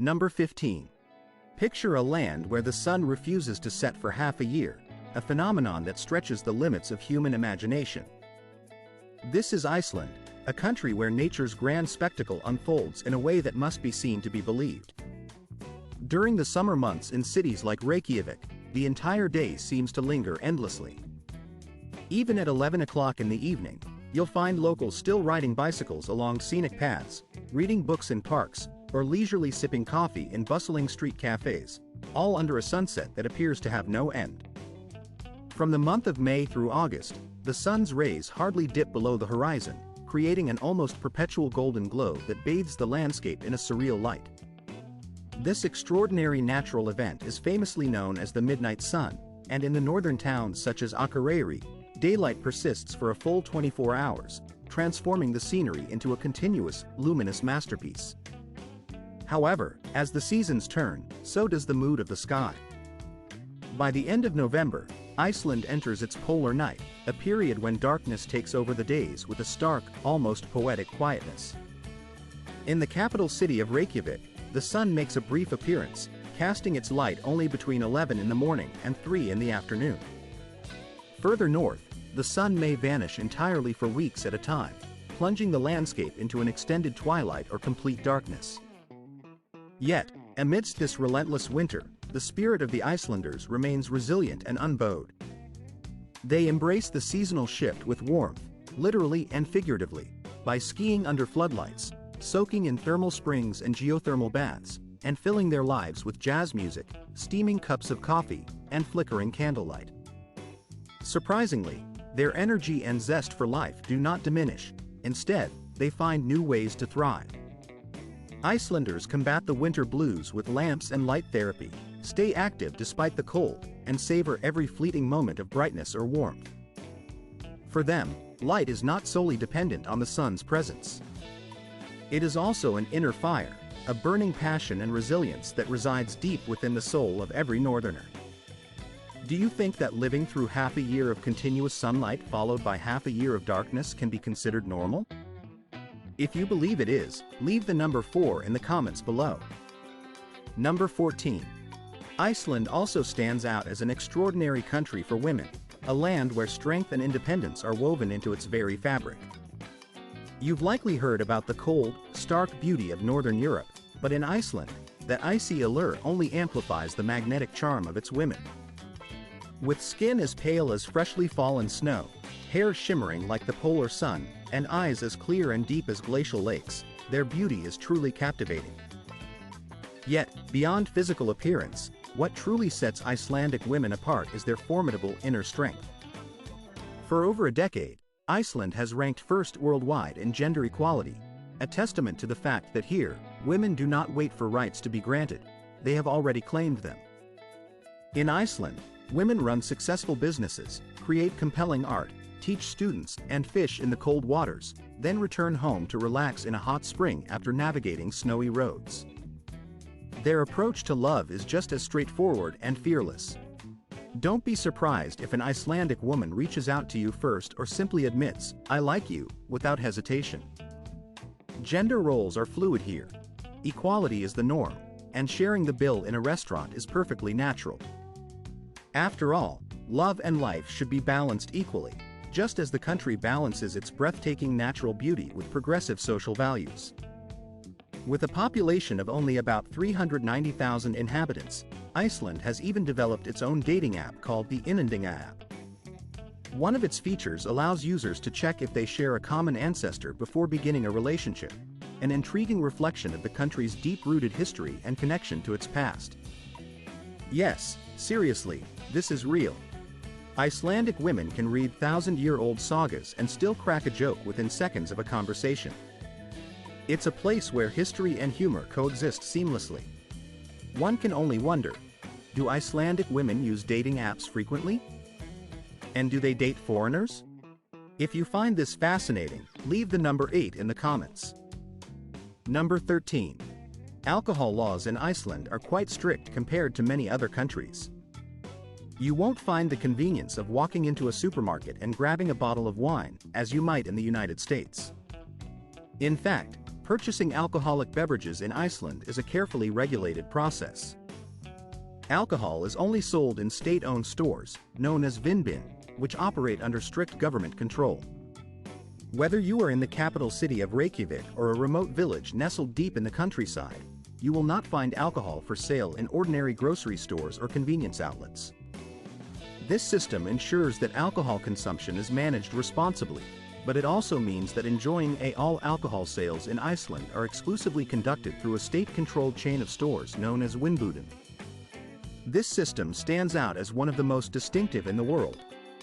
Number 15. Picture a land where the sun refuses to set for half a year, a phenomenon that stretches the limits of human imagination. This is Iceland, a country where nature's grand spectacle unfolds in a way that must be seen to be believed. During the summer months in cities like Reykjavik, the entire day seems to linger endlessly. Even at 11 o'clock in the evening, you'll find locals still riding bicycles along scenic paths, reading books in parks, or leisurely sipping coffee in bustling street cafes, all under a sunset that appears to have no end. From the month of May through August, the sun's rays hardly dip below the horizon, creating an almost perpetual golden glow that bathes the landscape in a surreal light. This extraordinary natural event is famously known as the midnight sun, and in the northern towns such as Akureyri, daylight persists for a full 24 hours, transforming the scenery into a continuous, luminous masterpiece. However, as the seasons turn, so does the mood of the sky. By the end of November, Iceland enters its polar night, a period when darkness takes over the days with a stark, almost poetic quietness. In the capital city of Reykjavik, the sun makes a brief appearance, casting its light only between 11 in the morning and 3 in the afternoon. Further north, the sun may vanish entirely for weeks at a time, plunging the landscape into an extended twilight or complete darkness. Yet, amidst this relentless winter, the spirit of the Icelanders remains resilient and unbowed. They embrace the seasonal shift with warmth, literally and figuratively, by skiing under floodlights, soaking in thermal springs and geothermal baths, and filling their lives with jazz music, steaming cups of coffee, and flickering candlelight. Surprisingly, their energy and zest for life do not diminish. Instead, they find new ways to thrive. Icelanders combat the winter blues with lamps and light therapy, stay active despite the cold, and savor every fleeting moment of brightness or warmth. For them, light is not solely dependent on the sun's presence. It is also an inner fire, a burning passion and resilience that resides deep within the soul of every northerner. Do you think that living through half a year of continuous sunlight followed by half a year of darkness can be considered normal? If you believe it is, leave the number 4 in the comments below. Number 14. Iceland also stands out as an extraordinary country for women, a land where strength and independence are woven into its very fabric. You've likely heard about the cold, stark beauty of Northern Europe, but in Iceland, that icy allure only amplifies the magnetic charm of its women. With skin as pale as freshly fallen snow, hair shimmering like the polar sun, and eyes as clear and deep as glacial lakes, their beauty is truly captivating. Yet, beyond physical appearance, what truly sets Icelandic women apart is their formidable inner strength. For over a decade, Iceland has ranked first worldwide in gender equality, a testament to the fact that here, women do not wait for rights to be granted, they have already claimed them. In Iceland, women run successful businesses, create compelling art, teach students, and fish in the cold waters, then return home to relax in a hot spring after navigating snowy roads. Their approach to love is just as straightforward and fearless. Don't be surprised if an Icelandic woman reaches out to you first or simply admits, "I like you," without hesitation. Gender roles are fluid here. Equality is the norm, and sharing the bill in a restaurant is perfectly natural. After all, love and life should be balanced equally, just as the country balances its breathtaking natural beauty with progressive social values. With a population of only about 390,000 inhabitants, Iceland has even developed its own dating app called the Innendinga app. One of its features allows users to check if they share a common ancestor before beginning a relationship, an intriguing reflection of the country's deep-rooted history and connection to its past. Yes, seriously, this is real. Icelandic women can read thousand-year-old sagas and still crack a joke within seconds of a conversation. It's a place where history and humor coexist seamlessly. One can only wonder, do Icelandic women use dating apps frequently? And do they date foreigners? If you find this fascinating, leave the number 8 in the comments. Number 13. Alcohol laws in Iceland are quite strict compared to many other countries. You won't find the convenience of walking into a supermarket and grabbing a bottle of wine, as you might in the United States. In fact, Purchasing alcoholic beverages in Iceland is a carefully regulated process. Alcohol is only sold in state-owned stores, known as Vinbin, which operate under strict government control. Whether you are in the capital city of Reykjavik or a remote village nestled deep in the countryside, you will not find alcohol for sale in ordinary grocery stores or convenience outlets. This system ensures that alcohol consumption is managed responsibly, but it also means that enjoying all alcohol sales in Iceland are exclusively conducted through a state-controlled chain of stores known as Vinbúðin. This system stands out as one of the most distinctive in the world,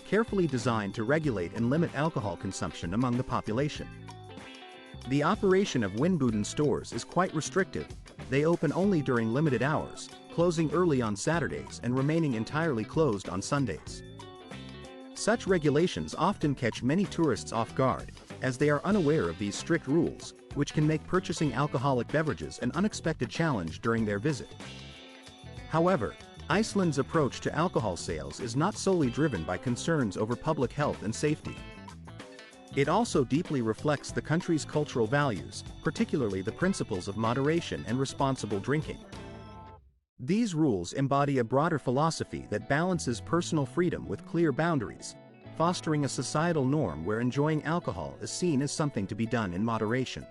carefully designed to regulate and limit alcohol consumption among the population. The operation of Vinbúðin stores is quite restrictive. They open only during limited hours, closing early on Saturdays and remaining entirely closed on Sundays. Such regulations often catch many tourists off guard, as they are unaware of these strict rules, which can make purchasing alcoholic beverages an unexpected challenge during their visit. However, Iceland's approach to alcohol sales is not solely driven by concerns over public health and safety. It also deeply reflects the country's cultural values, particularly the principles of moderation and responsible drinking. These rules embody a broader philosophy that balances personal freedom with clear boundaries, fostering a societal norm where enjoying alcohol is seen as something to be done in moderation.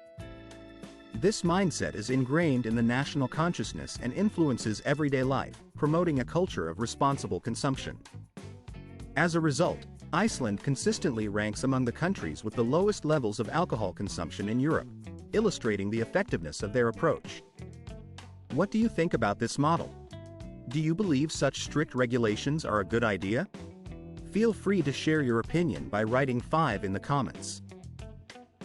This mindset is ingrained in the national consciousness and influences everyday life, promoting a culture of responsible consumption. As a result, Iceland consistently ranks among the countries with the lowest levels of alcohol consumption in Europe, illustrating the effectiveness of their approach. What do you think about this model? Do you believe such strict regulations are a good idea? Feel free to share your opinion by writing 5 in the comments.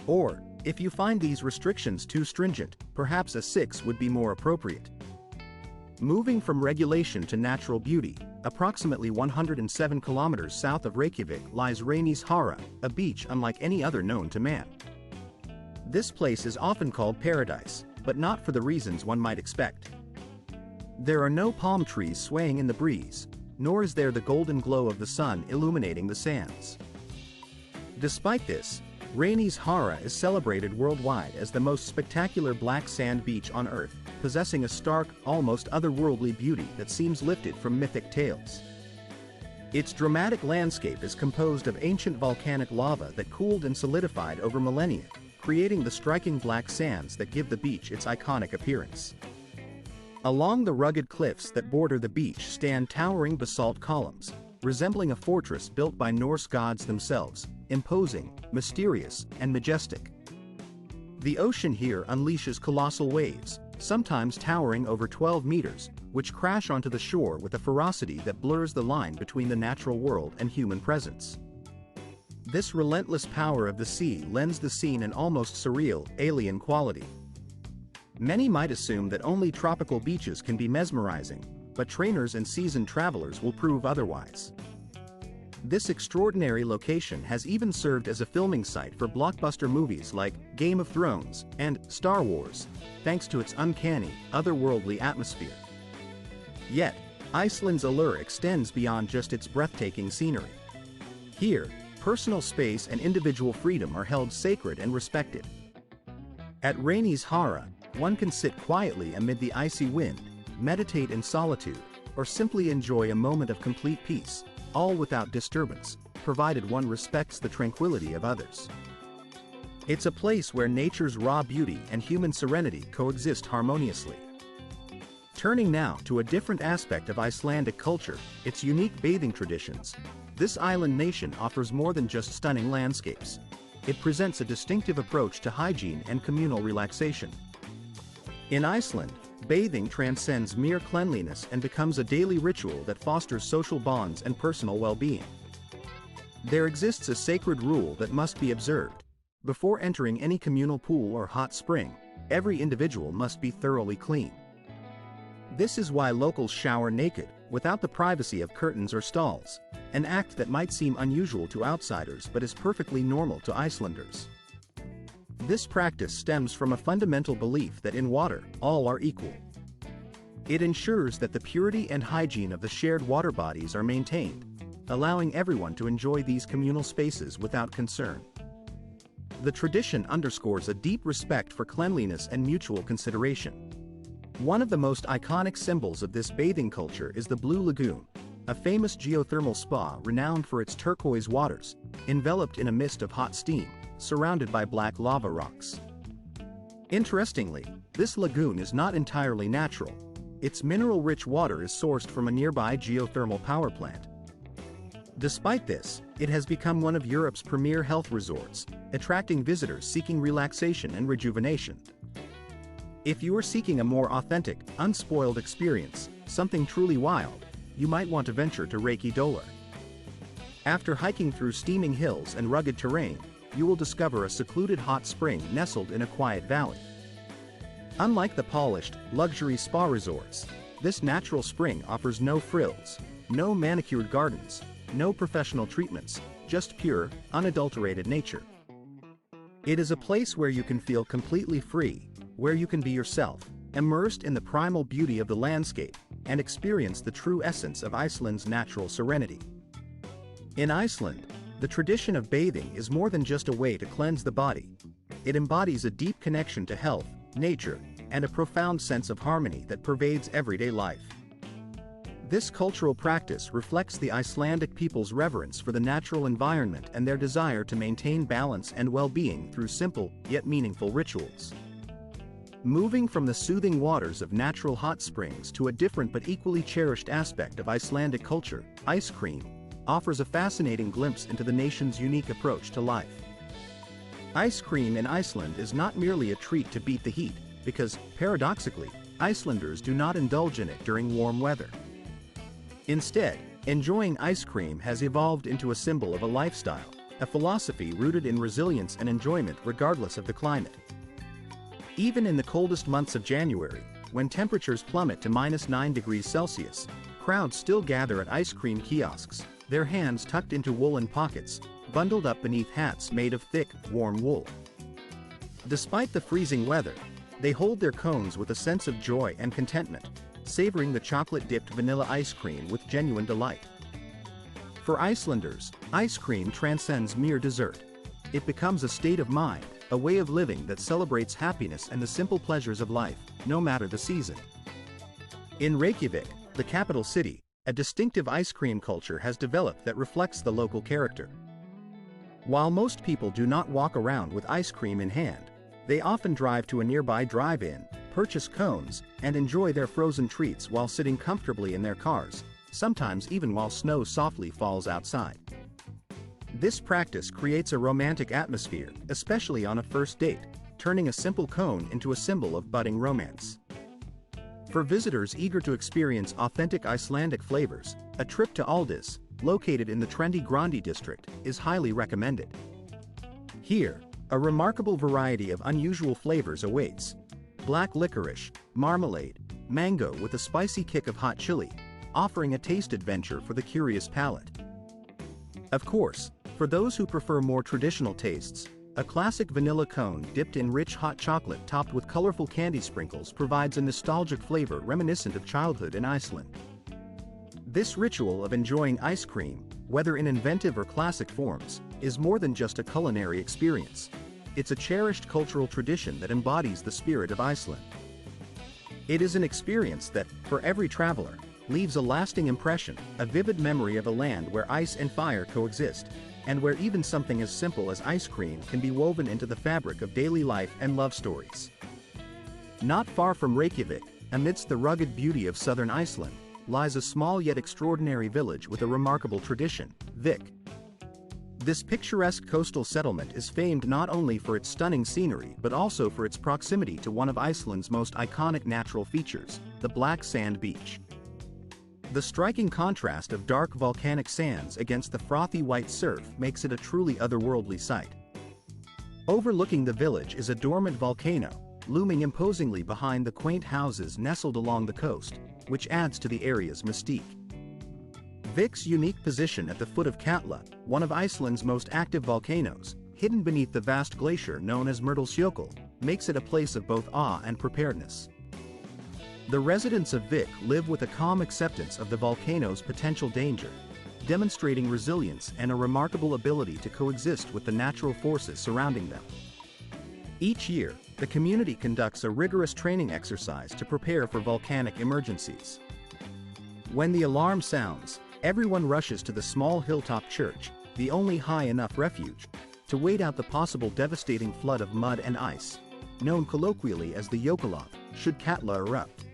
Or, if you find these restrictions too stringent, perhaps a 6 would be more appropriate. Moving from regulation to natural beauty, approximately 107 kilometers south of Reykjavik lies Reynishára, a beach unlike any other known to man. This place is often called paradise, but not for the reasons one might expect. There are no palm trees swaying in the breeze, nor is there the golden glow of the sun illuminating the sands. Despite this, Reynishára is celebrated worldwide as the most spectacular black sand beach on Earth, possessing a stark, almost otherworldly beauty that seems lifted from mythic tales. Its dramatic landscape is composed of ancient volcanic lava that cooled and solidified over millennia, creating the striking black sands that give the beach its iconic appearance. Along the rugged cliffs that border the beach stand towering basalt columns, resembling a fortress built by Norse gods themselves, imposing, mysterious, and majestic. The ocean here unleashes colossal waves, sometimes towering over 12 meters, which crash onto the shore with a ferocity that blurs the line between the natural world and human presence. This relentless power of the sea lends the scene an almost surreal, alien quality. Many might assume that only tropical beaches can be mesmerizing, but trainers and seasoned travelers will prove otherwise. This extraordinary location has even served as a filming site for blockbuster movies like Game of Thrones and Star Wars, thanks to its uncanny, otherworldly atmosphere. Yet, Iceland's allure extends beyond just its breathtaking scenery. Here, personal space and individual freedom are held sacred and respected. At Reynishára, one can sit quietly amid the icy wind, meditate in solitude, or simply enjoy a moment of complete peace, all without disturbance, provided one respects the tranquility of others. It's a place where nature's raw beauty and human serenity coexist harmoniously. Turning now to a different aspect of Icelandic culture, its unique bathing traditions, this island nation offers more than just stunning landscapes. It presents a distinctive approach to hygiene and communal relaxation. In Iceland, bathing transcends mere cleanliness and becomes a daily ritual that fosters social bonds and personal well-being. There exists a sacred rule that must be observed. Before entering any communal pool or hot spring, every individual must be thoroughly clean. This is why locals shower naked, without the privacy of curtains or stalls, an act that might seem unusual to outsiders but is perfectly normal to Icelanders. This practice stems from a fundamental belief that in water, all are equal. It ensures that the purity and hygiene of the shared water bodies are maintained, allowing everyone to enjoy these communal spaces without concern. The tradition underscores a deep respect for cleanliness and mutual consideration. One of the most iconic symbols of this bathing culture is the Blue Lagoon, a famous geothermal spa renowned for its turquoise waters, enveloped in a mist of hot steam, surrounded by black lava rocks. Interestingly, this lagoon is not entirely natural. Its mineral-rich water is sourced from a nearby geothermal power plant. Despite this, it has become one of Europe's premier health resorts, attracting visitors seeking relaxation and rejuvenation. If you are seeking a more authentic, unspoiled experience, something truly wild, you might want to venture to Reiki Dolor. After hiking through steaming hills and rugged terrain, you will discover a secluded hot spring nestled in a quiet valley. Unlike the polished, luxury spa resorts, this natural spring offers no frills, no manicured gardens, no professional treatments, just pure, unadulterated nature. It is a place where you can feel completely free, where you can be yourself, immersed in the primal beauty of the landscape, and experience the true essence of Iceland's natural serenity. In Iceland, the tradition of bathing is more than just a way to cleanse the body. It embodies a deep connection to health, nature, and a profound sense of harmony that pervades everyday life. This cultural practice reflects the Icelandic people's reverence for the natural environment and their desire to maintain balance and well-being through simple, yet meaningful rituals. Moving from the soothing waters of natural hot springs to a different but equally cherished aspect of Icelandic culture, ice cream offers a fascinating glimpse into the nation's unique approach to life. Ice cream in Iceland is not merely a treat to beat the heat, because, paradoxically, Icelanders do not indulge in it during warm weather. Instead, enjoying ice cream has evolved into a symbol of a lifestyle, a philosophy rooted in resilience and enjoyment regardless of the climate. Even in the coldest months of January, when temperatures plummet to -9 degrees Celsius, crowds still gather at ice cream kiosks, their hands tucked into woolen pockets, bundled up beneath hats made of thick, warm wool. Despite the freezing weather, they hold their cones with a sense of joy and contentment, savoring the chocolate-dipped vanilla ice cream with genuine delight. For Icelanders, ice cream transcends mere dessert. It becomes a state of mind, a way of living that celebrates happiness and the simple pleasures of life, no matter the season. In Reykjavik, the capital city, a distinctive ice cream culture has developed that reflects the local character. While most people do not walk around with ice cream in hand, they often drive to a nearby drive-in, purchase cones, and enjoy their frozen treats while sitting comfortably in their cars, sometimes even while snow softly falls outside. This practice creates a romantic atmosphere, especially on a first date, turning a simple cone into a symbol of budding romance. For visitors eager to experience authentic Icelandic flavors, a trip to Aldis, located in the trendy Grandi district, is highly recommended. Here, a remarkable variety of unusual flavors awaits: black licorice, marmalade, mango with a spicy kick of hot chili, offering a taste adventure for the curious palate. Of course, for those who prefer more traditional tastes, a classic vanilla cone dipped in rich hot chocolate topped with colorful candy sprinkles provides a nostalgic flavor reminiscent of childhood in Iceland. This ritual of enjoying ice cream, whether in inventive or classic forms, is more than just a culinary experience. It's a cherished cultural tradition that embodies the spirit of Iceland. It is an experience that, for every traveler, leaves a lasting impression, a vivid memory of a land where ice and fire coexist, and where even something as simple as ice cream can be woven into the fabric of daily life and love stories. Not far from Reykjavik, amidst the rugged beauty of southern Iceland, lies a small yet extraordinary village with a remarkable tradition, Vik. This picturesque coastal settlement is famed not only for its stunning scenery but also for its proximity to one of Iceland's most iconic natural features, the black sand beach. The striking contrast of dark volcanic sands against the frothy white surf makes it a truly otherworldly sight. Overlooking the village is a dormant volcano, looming imposingly behind the quaint houses nestled along the coast, which adds to the area's mystique. Vik's unique position at the foot of Katla, one of Iceland's most active volcanoes, hidden beneath the vast glacier known as Mýrdalsjökull, makes it a place of both awe and preparedness. The residents of Vik live with a calm acceptance of the volcano's potential danger, demonstrating resilience and a remarkable ability to coexist with the natural forces surrounding them. Each year, the community conducts a rigorous training exercise to prepare for volcanic emergencies. When the alarm sounds, everyone rushes to the small hilltop church, the only high enough refuge, to wait out the possible devastating flood of mud and ice, known colloquially as the Yokolov, should Katla erupt.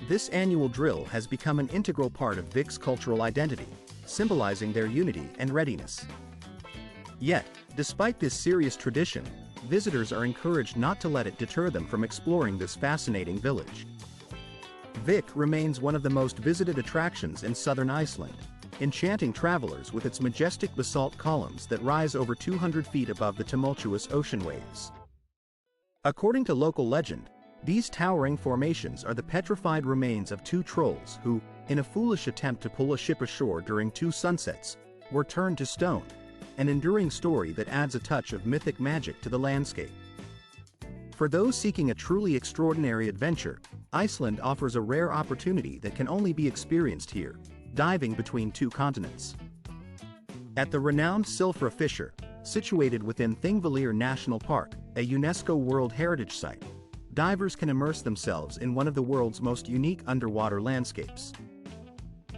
This annual drill has become an integral part of Vik's cultural identity, symbolizing their unity and readiness. Yet, despite this serious tradition, visitors are encouraged not to let it deter them from exploring this fascinating village. Vik remains one of the most visited attractions in southern Iceland, enchanting travelers with its majestic basalt columns that rise over 200 feet above the tumultuous ocean waves. According to local legend, these towering formations are the petrified remains of two trolls who, in a foolish attempt to pull a ship ashore during two sunsets, were turned to stone, an enduring story that adds a touch of mythic magic to the landscape. For those seeking a truly extraordinary adventure, Iceland offers a rare opportunity that can only be experienced here, diving between two continents. At the renowned Silfra Fissure, situated within Thingvellir National Park, a UNESCO World Heritage Site, divers can immerse themselves in one of the world's most unique underwater landscapes.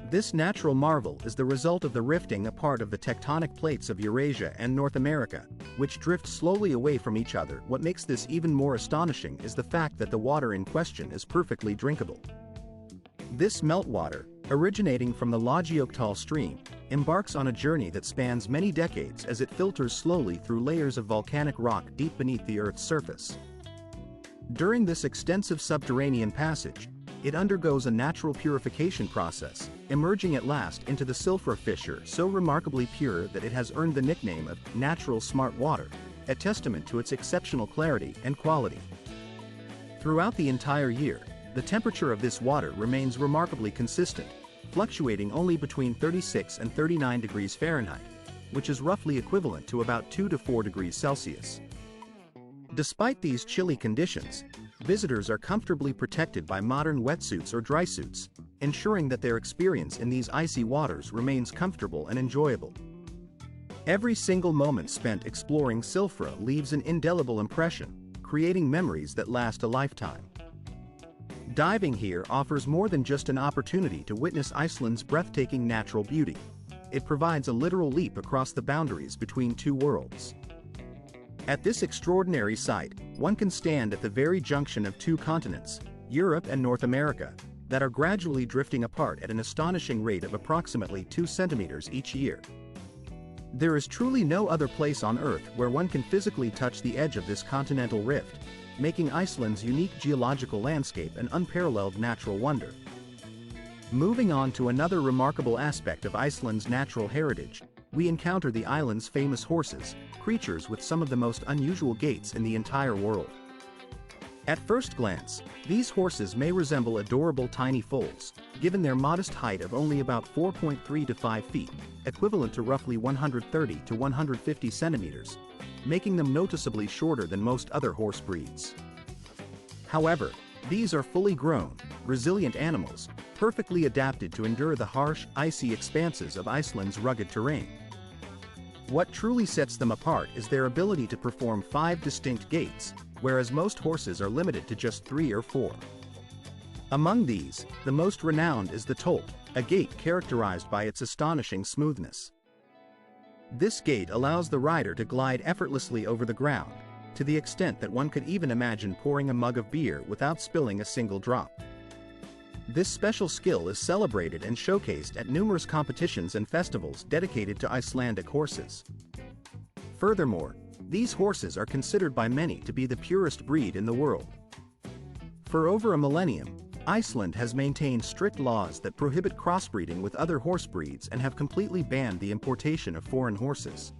This natural marvel is the result of the rifting apart of the tectonic plates of Eurasia and North America, which drift slowly away from each other. What makes this even more astonishing is the fact that the water in question is perfectly drinkable. This meltwater, originating from the Lagioktal stream, embarks on a journey that spans many decades as it filters slowly through layers of volcanic rock deep beneath the Earth's surface. During this extensive subterranean passage, it undergoes a natural purification process, emerging at last into the Silfra Fissure, so remarkably pure that it has earned the nickname of natural smart water, a testament to its exceptional clarity and quality. Throughout the entire year, the temperature of this water remains remarkably consistent, fluctuating only between 36 and 39 degrees Fahrenheit, which is roughly equivalent to about 2 to 4 degrees Celsius. Despite these chilly conditions, visitors are comfortably protected by modern wetsuits or dry suits, ensuring that their experience in these icy waters remains comfortable and enjoyable. Every single moment spent exploring Silfra leaves an indelible impression, creating memories that last a lifetime. Diving here offers more than just an opportunity to witness Iceland's breathtaking natural beauty. It provides a literal leap across the boundaries between two worlds. At this extraordinary site, one can stand at the very junction of two continents, Europe and North America, that are gradually drifting apart at an astonishing rate of approximately 2 centimeters each year. There is truly no other place on Earth where one can physically touch the edge of this continental rift, making Iceland's unique geological landscape an unparalleled natural wonder. Moving on to another remarkable aspect of Iceland's natural heritage, we encounter the island's famous horses, creatures with some of the most unusual gaits in the entire world. At first glance, these horses may resemble adorable tiny foals, given their modest height of only about 4.3 to 5 feet, equivalent to roughly 130 to 150 centimeters, making them noticeably shorter than most other horse breeds. However, these are fully grown, resilient animals, perfectly adapted to endure the harsh, icy expanses of Iceland's rugged terrain. What truly sets them apart is their ability to perform 5 distinct gaits, whereas most horses are limited to just 3 or 4. Among these, the most renowned is the tolt, a gait characterized by its astonishing smoothness. This gait allows the rider to glide effortlessly over the ground, to the extent that one could even imagine pouring a mug of beer without spilling a single drop. This special skill is celebrated and showcased at numerous competitions and festivals dedicated to Icelandic horses. Furthermore, these horses are considered by many to be the purest breed in the world. For over a millennium, Iceland has maintained strict laws that prohibit crossbreeding with other horse breeds and have completely banned the importation of foreign horses.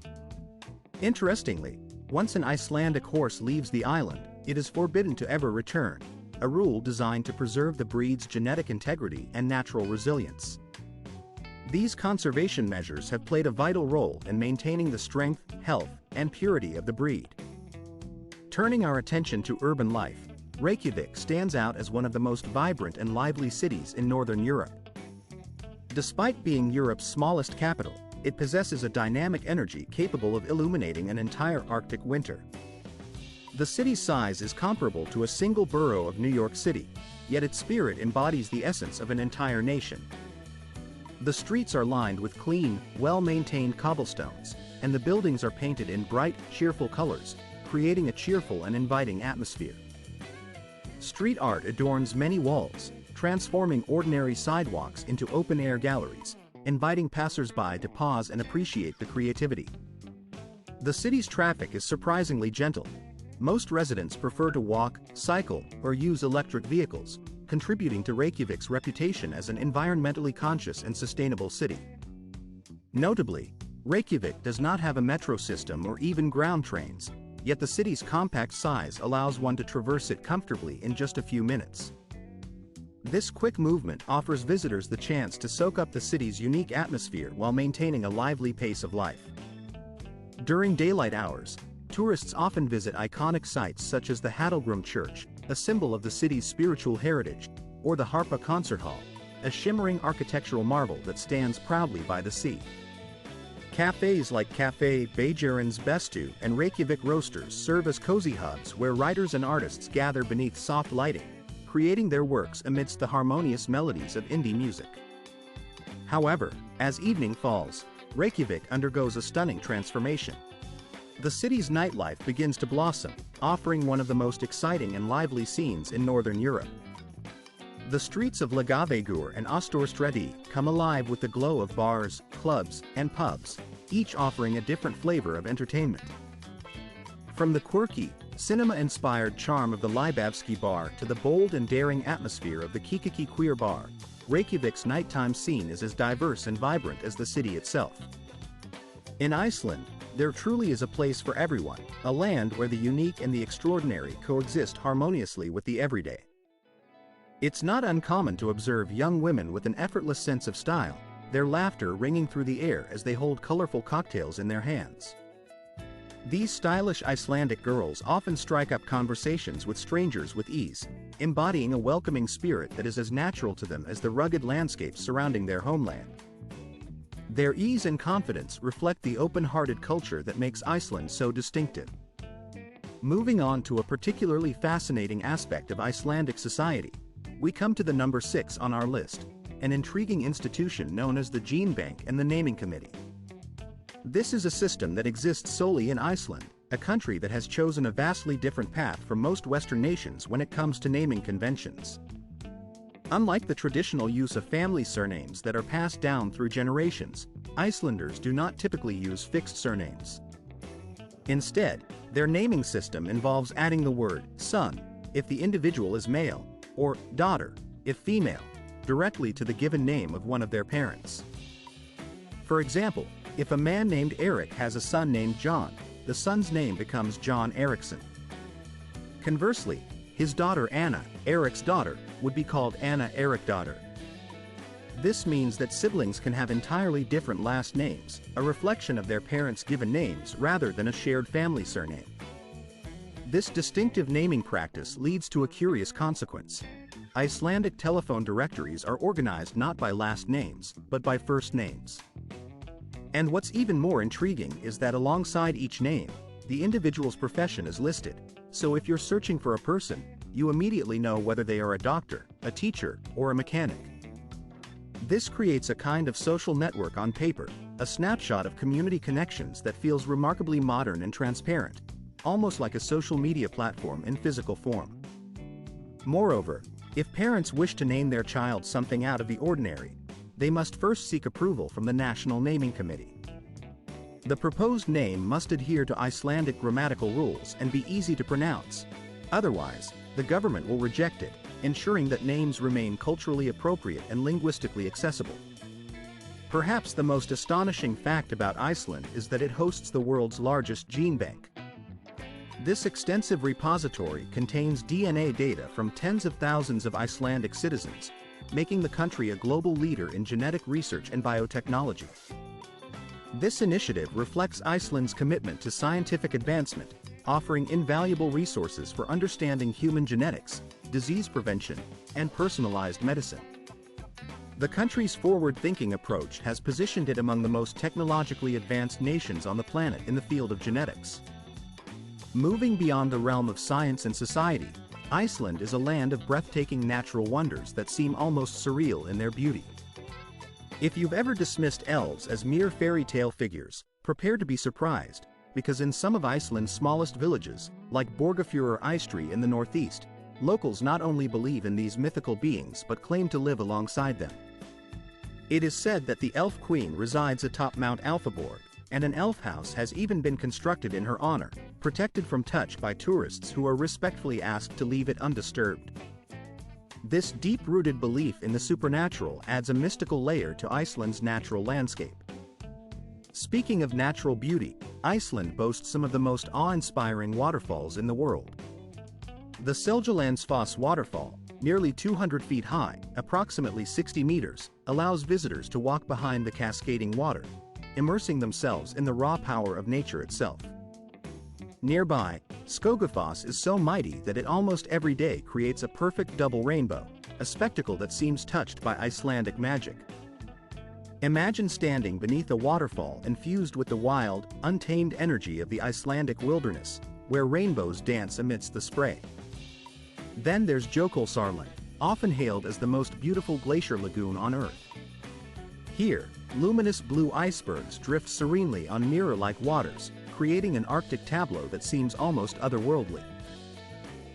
Interestingly, once an Icelandic horse leaves the island, it is forbidden to ever return, a rule designed to preserve the breed's genetic integrity and natural resilience. These conservation measures have played a vital role in maintaining the strength, health, and purity of the breed. Turning our attention to urban life, Reykjavik stands out as one of the most vibrant and lively cities in Northern Europe. Despite being Europe's smallest capital, it possesses a dynamic energy capable of illuminating an entire Arctic winter. The city's size is comparable to a single borough of New York City, yet its spirit embodies the essence of an entire nation. The streets are lined with clean, well-maintained cobblestones, and the buildings are painted in bright, cheerful colors, creating a cheerful and inviting atmosphere. Street art adorns many walls, transforming ordinary sidewalks into open-air galleries, inviting passers-by to pause and appreciate the creativity. The city's traffic is surprisingly gentle. Most residents prefer to walk, cycle, or use electric vehicles, contributing to Reykjavik's reputation as an environmentally conscious and sustainable city. Notably, Reykjavik does not have a metro system or even ground trains, yet the city's compact size allows one to traverse it comfortably in just a few minutes. This quick movement offers visitors the chance to soak up the city's unique atmosphere while maintaining a lively pace of life. During daylight hours, tourists often visit iconic sites such as the Hallgrim Church, a symbol of the city's spiritual heritage, or the Harpa Concert Hall, a shimmering architectural marvel that stands proudly by the sea. Cafes like Café Bæjarins Bestu and Reykjavik Roasters serve as cozy hubs where writers and artists gather beneath soft lighting, creating their works amidst the harmonious melodies of indie music. However, as evening falls, Reykjavik undergoes a stunning transformation. The city's nightlife begins to blossom, offering one of the most exciting and lively scenes in Northern Europe. The streets of Lagavegur and Austurstræti come alive with the glow of bars, clubs, and pubs, each offering a different flavor of entertainment. From the quirky, cinema-inspired charm of the Libavski Bar to the bold and daring atmosphere of the Kikiki Queer Bar, Reykjavik's nighttime scene is as diverse and vibrant as the city itself. In Iceland, there truly is a place for everyone, a land where the unique and the extraordinary coexist harmoniously with the everyday. It's not uncommon to observe young women with an effortless sense of style, their laughter ringing through the air as they hold colorful cocktails in their hands. These stylish Icelandic girls often strike up conversations with strangers with ease, embodying a welcoming spirit that is as natural to them as the rugged landscapes surrounding their homeland. Their ease and confidence reflect the open-hearted culture that makes Iceland so distinctive. Moving on to a particularly fascinating aspect of Icelandic society, we come to the number 6 on our list, an intriguing institution known as the Gene Bank and the Naming Committee. This is a system that exists solely in Iceland, a country that has chosen a vastly different path from most Western nations when it comes to naming conventions. Unlike the traditional use of family surnames that are passed down through generations, Icelanders do not typically use fixed surnames. Instead, their naming system involves adding the word son if the individual is male, or daughter if female, directly to the given name of one of their parents. For example, if a man named Eric has a son named John, the son's name becomes John Eriksson. Conversely, his daughter Anna, Eric's daughter, would be called Anna Erikdóttir. This means that siblings can have entirely different last names, a reflection of their parents' given names rather than a shared family surname. This distinctive naming practice leads to a curious consequence. Icelandic telephone directories are organized not by last names, but by first names. And what's even more intriguing is that alongside each name, the individual's profession is listed, so if you're searching for a person, you immediately know whether they are a doctor, a teacher, or a mechanic. This creates a kind of social network on paper, a snapshot of community connections that feels remarkably modern and transparent, almost like a social media platform in physical form. Moreover, if parents wish to name their child something out of the ordinary, they must first seek approval from the National Naming Committee. The proposed name must adhere to Icelandic grammatical rules and be easy to pronounce. Otherwise, the government will reject it, ensuring that names remain culturally appropriate and linguistically accessible. Perhaps the most astonishing fact about Iceland is that it hosts the world's largest gene bank. This extensive repository contains DNA data from tens of thousands of Icelandic citizens, making the country a global leader in genetic research and biotechnology. This initiative reflects Iceland's commitment to scientific advancement, offering invaluable resources for understanding human genetics, disease prevention, and personalized medicine. The country's forward-thinking approach has positioned it among the most technologically advanced nations on the planet in the field of genetics. Moving beyond the realm of science and society, Iceland is a land of breathtaking natural wonders that seem almost surreal in their beauty. If you've ever dismissed elves as mere fairy tale figures, prepare to be surprised, because in some of Iceland's smallest villages, like Borgarfjörður Eystri in the northeast, locals not only believe in these mythical beings but claim to live alongside them. It is said that the elf queen resides atop Mount Alfaborg, and an elf house has even been constructed in her honor, protected from touch by tourists who are respectfully asked to leave it undisturbed. This deep-rooted belief in the supernatural adds a mystical layer to Iceland's natural landscape. Speaking of natural beauty, Iceland boasts some of the most awe-inspiring waterfalls in the world. The Seljalandsfoss waterfall, nearly 200 feet high, approximately 60 meters, allows visitors to walk behind the cascading water, immersing themselves in the raw power of nature itself. Nearby, Skogafoss is so mighty that it almost every day creates a perfect double rainbow, a spectacle that seems touched by Icelandic magic. Imagine standing beneath a waterfall infused with the wild, untamed energy of the Icelandic wilderness, where rainbows dance amidst the spray. Then there's Jökulsárlón, often hailed as the most beautiful glacier lagoon on Earth. Here, luminous blue icebergs drift serenely on mirror-like waters, creating an Arctic tableau that seems almost otherworldly.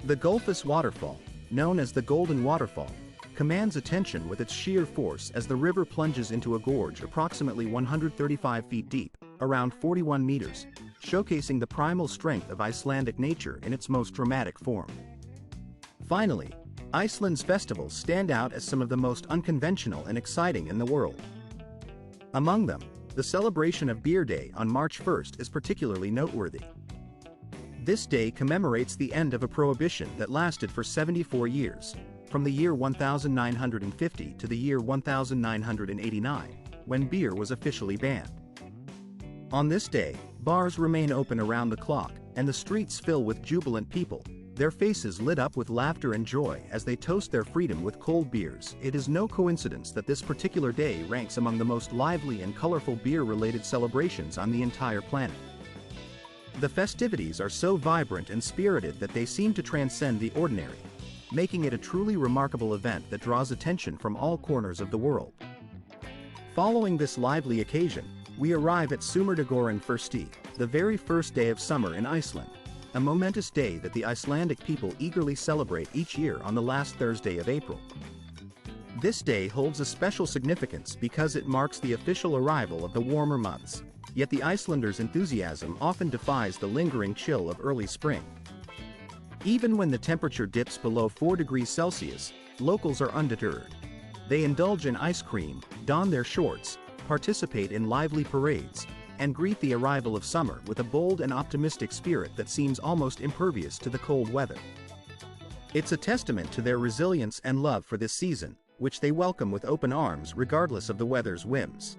The Gullfoss waterfall, known as the Golden Waterfall, commands attention with its sheer force as the river plunges into a gorge approximately 135 feet deep, around 41 meters, showcasing the primal strength of Icelandic nature in its most dramatic form. Finally, Iceland's festivals stand out as some of the most unconventional and exciting in the world. Among them, the celebration of Beer Day on March 1st is particularly noteworthy. This day commemorates the end of a prohibition that lasted for 74 years, from the year 1950 to the year 1989, when beer was officially banned. On this day, bars remain open around the clock, and the streets fill with jubilant people, their faces lit up with laughter and joy as they toast their freedom with cold beers. It is no coincidence that this particular day ranks among the most lively and colorful beer-related celebrations on the entire planet. The festivities are so vibrant and spirited that they seem to transcend the ordinary, making it a truly remarkable event that draws attention from all corners of the world. Following this lively occasion, we arrive at Sumardagurinn Fyrsti, the very first day of summer in Iceland, a momentous day that the Icelandic people eagerly celebrate each year on the last Thursday of April. This day holds a special significance because it marks the official arrival of the warmer months, yet the Icelanders' enthusiasm often defies the lingering chill of early spring. Even when the temperature dips below 4 degrees Celsius, locals are undeterred. They indulge in ice cream, don their shorts, participate in lively parades, and greet the arrival of summer with a bold and optimistic spirit that seems almost impervious to the cold weather. It's a testament to their resilience and love for this season, which they welcome with open arms regardless of the weather's whims.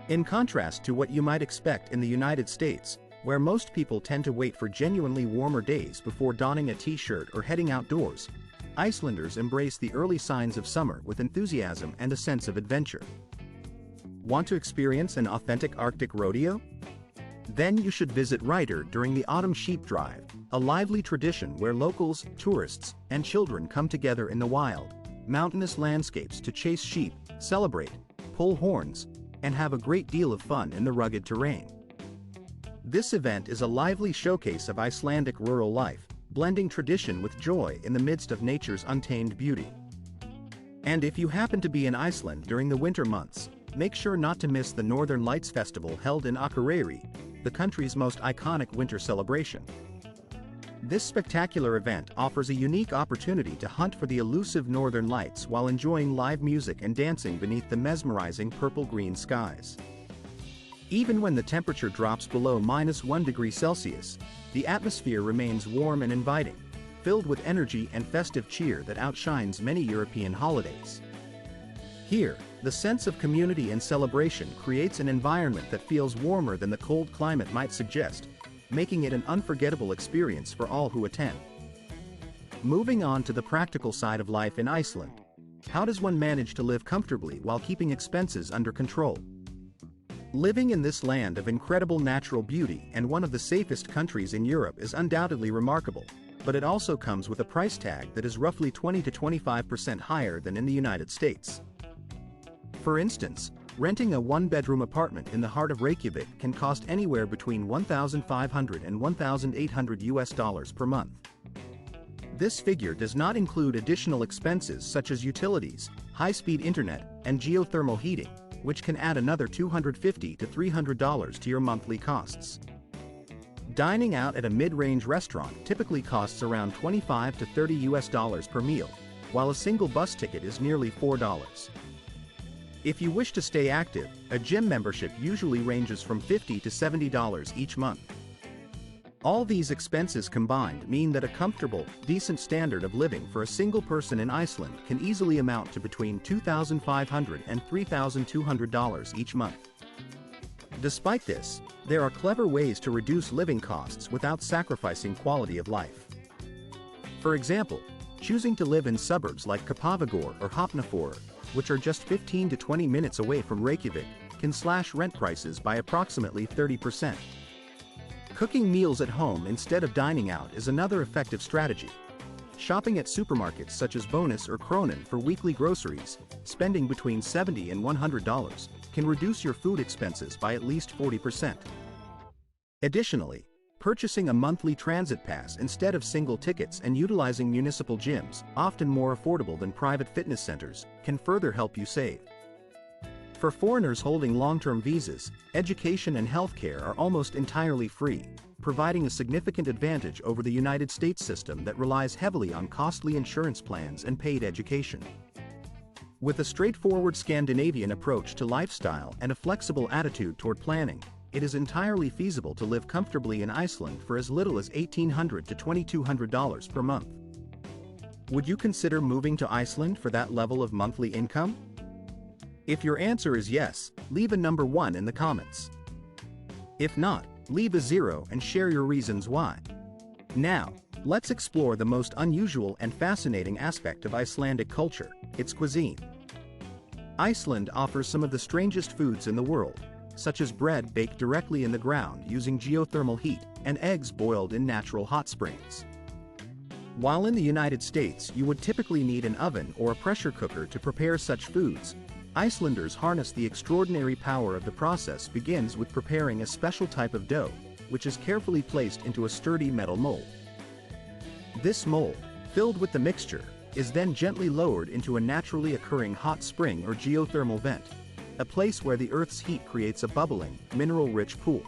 In contrast to what you might expect in the United States, where most people tend to wait for genuinely warmer days before donning a t-shirt or heading outdoors, Icelanders embrace the early signs of summer with enthusiasm and a sense of adventure. Want to experience an authentic Arctic rodeo? Then you should visit Reiter during the Autumn Sheep Drive, a lively tradition where locals, tourists, and children come together in the wild, mountainous landscapes to chase sheep, celebrate, pull horns, and have a great deal of fun in the rugged terrain. This event is a lively showcase of Icelandic rural life, blending tradition with joy in the midst of nature's untamed beauty. And if you happen to be in Iceland during the winter months, make sure not to miss the Northern Lights Festival held in Akureyri, the country's most iconic winter celebration. This spectacular event offers a unique opportunity to hunt for the elusive northern lights while enjoying live music and dancing beneath the mesmerizing purple-green skies. Even when the temperature drops below -1 degree Celsius, the atmosphere remains warm and inviting, filled with energy and festive cheer that outshines many European holidays. Here, the sense of community and celebration creates an environment that feels warmer than the cold climate might suggest, making it an unforgettable experience for all who attend. Moving on to the practical side of life in Iceland, How does one manage to live comfortably while keeping expenses under control? Living in this land of incredible natural beauty and one of the safest countries in Europe is undoubtedly remarkable, but it also comes with a price tag that is roughly 20 to 25% higher than in the United States. For instance, renting a one-bedroom apartment in the heart of Reykjavik can cost anywhere between $1,500 and $1,800 per month. This figure does not include additional expenses such as utilities, high-speed internet, and geothermal heating, which can add another $250 to $300 to your monthly costs. Dining out at a mid-range restaurant typically costs around $25 to $30 per meal, while a single bus ticket is nearly $4. If you wish to stay active, a gym membership usually ranges from $50 to $70 each month. All these expenses combined mean that a comfortable, decent standard of living for a single person in Iceland can easily amount to between $2,500 and $3,200 each month. Despite this, there are clever ways to reduce living costs without sacrificing quality of life. For example, choosing to live in suburbs like Kópavogur or Hafnarfjörður, which are just 15 to 20 minutes away from Reykjavik, can slash rent prices by approximately 30%. Cooking meals at home instead of dining out is another effective strategy. Shopping at supermarkets such as Bonus or Kronan for weekly groceries, spending between $70 and $100, can reduce your food expenses by at least 40%. Additionally, purchasing a monthly transit pass instead of single tickets and utilizing municipal gyms, often more affordable than private fitness centers, can further help you save. For foreigners holding long-term visas, education and healthcare are almost entirely free, providing a significant advantage over the United States system that relies heavily on costly insurance plans and paid education. With a straightforward Scandinavian approach to lifestyle and a flexible attitude toward planning, it is entirely feasible to live comfortably in Iceland for as little as $1,800 to $2,200 per month. Would you consider moving to Iceland for that level of monthly income? If your answer is yes, leave a number 1 in the comments. If not, leave a 0 and share your reasons why. Now, let's explore the most unusual and fascinating aspect of Icelandic culture, its cuisine. Iceland offers some of the strangest foods in the world, such as bread baked directly in the ground using geothermal heat and eggs boiled in natural hot springs. While in the United States you would typically need an oven or a pressure cooker to prepare such foods, Icelanders harness the extraordinary power of the process begins with preparing a special type of dough, which is carefully placed into a sturdy metal mold. This mold, filled with the mixture, is then gently lowered into a naturally occurring hot spring or geothermal vent, a place where the Earth's heat creates a bubbling, mineral-rich pool.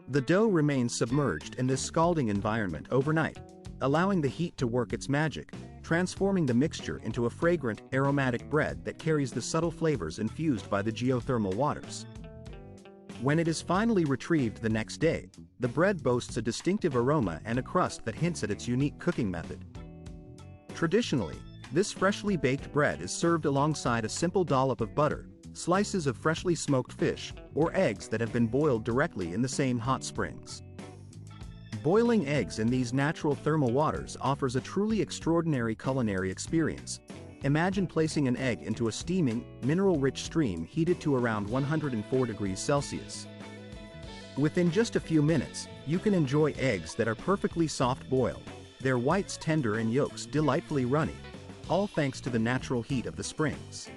The dough remains submerged in this scalding environment overnight, allowing the heat to work its magic, transforming the mixture into a fragrant, aromatic bread that carries the subtle flavors infused by the geothermal waters. When it is finally retrieved the next day, the bread boasts a distinctive aroma and a crust that hints at its unique cooking method. Traditionally, this freshly baked bread is served alongside a simple dollop of butter, slices of freshly smoked fish, or eggs that have been boiled directly in the same hot springs. Boiling eggs in these natural thermal waters offers a truly extraordinary culinary experience. Imagine placing an egg into a steaming, mineral-rich stream heated to around 104 degrees Celsius. Within just a few minutes, you can enjoy eggs that are perfectly soft-boiled, their whites tender and yolks delightfully runny, all thanks to the natural heat of the springs.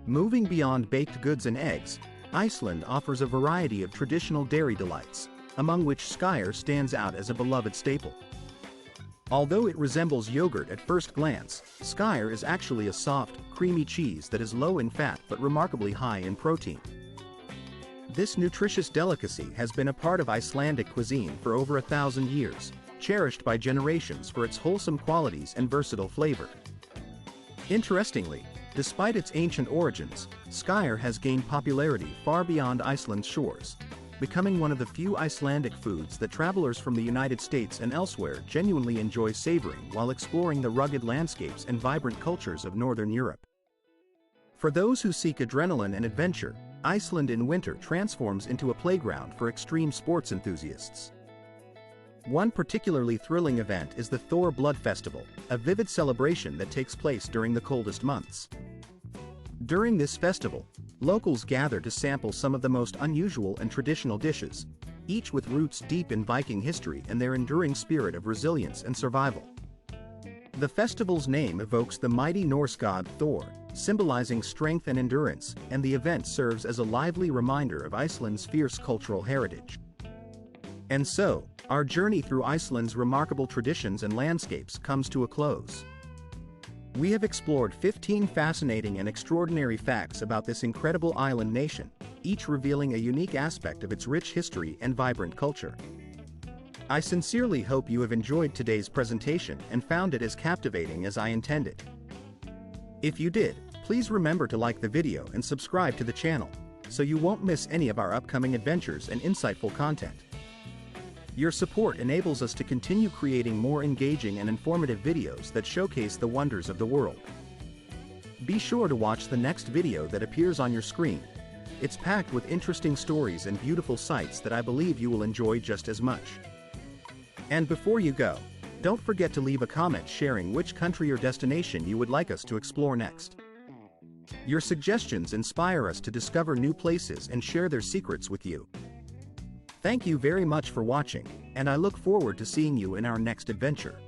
Moving beyond baked goods and eggs, Iceland offers a variety of traditional dairy delights, among which skyr stands out as a beloved staple. Although it resembles yogurt at first glance, skyr is actually a soft, creamy cheese that is low in fat but remarkably high in protein. This nutritious delicacy has been a part of Icelandic cuisine for over 1,000 years, cherished by generations for its wholesome qualities and versatile flavor. Interestingly, despite its ancient origins, skyr has gained popularity far beyond Iceland's shores, becoming one of the few Icelandic foods that travelers from the United States and elsewhere genuinely enjoy savoring while exploring the rugged landscapes and vibrant cultures of Northern Europe. For those who seek adrenaline and adventure, Iceland in winter transforms into a playground for extreme sports enthusiasts. One particularly thrilling event is the Thor Blood Festival, a vivid celebration that takes place during the coldest months. During this festival, locals gather to sample some of the most unusual and traditional dishes, each with roots deep in Viking history and their enduring spirit of resilience and survival. The festival's name evokes the mighty Norse god Thor, symbolizing strength and endurance, and the event serves as a lively reminder of Iceland's fierce cultural heritage. And so, our journey through Iceland's remarkable traditions and landscapes comes to a close. We have explored 15 fascinating and extraordinary facts about this incredible island nation, each revealing a unique aspect of its rich history and vibrant culture. I sincerely hope you have enjoyed today's presentation and found it as captivating as I intended. If you did, please remember to like the video and subscribe to the channel, so you won't miss any of our upcoming adventures and insightful content. Your support enables us to continue creating more engaging and informative videos that showcase the wonders of the world. Be sure to watch the next video that appears on your screen. It's packed with interesting stories and beautiful sights that I believe you will enjoy just as much. And before you go, don't forget to leave a comment sharing which country or destination you would like us to explore next. Your suggestions inspire us to discover new places and share their secrets with you. Thank you very much for watching, and I look forward to seeing you in our next adventure.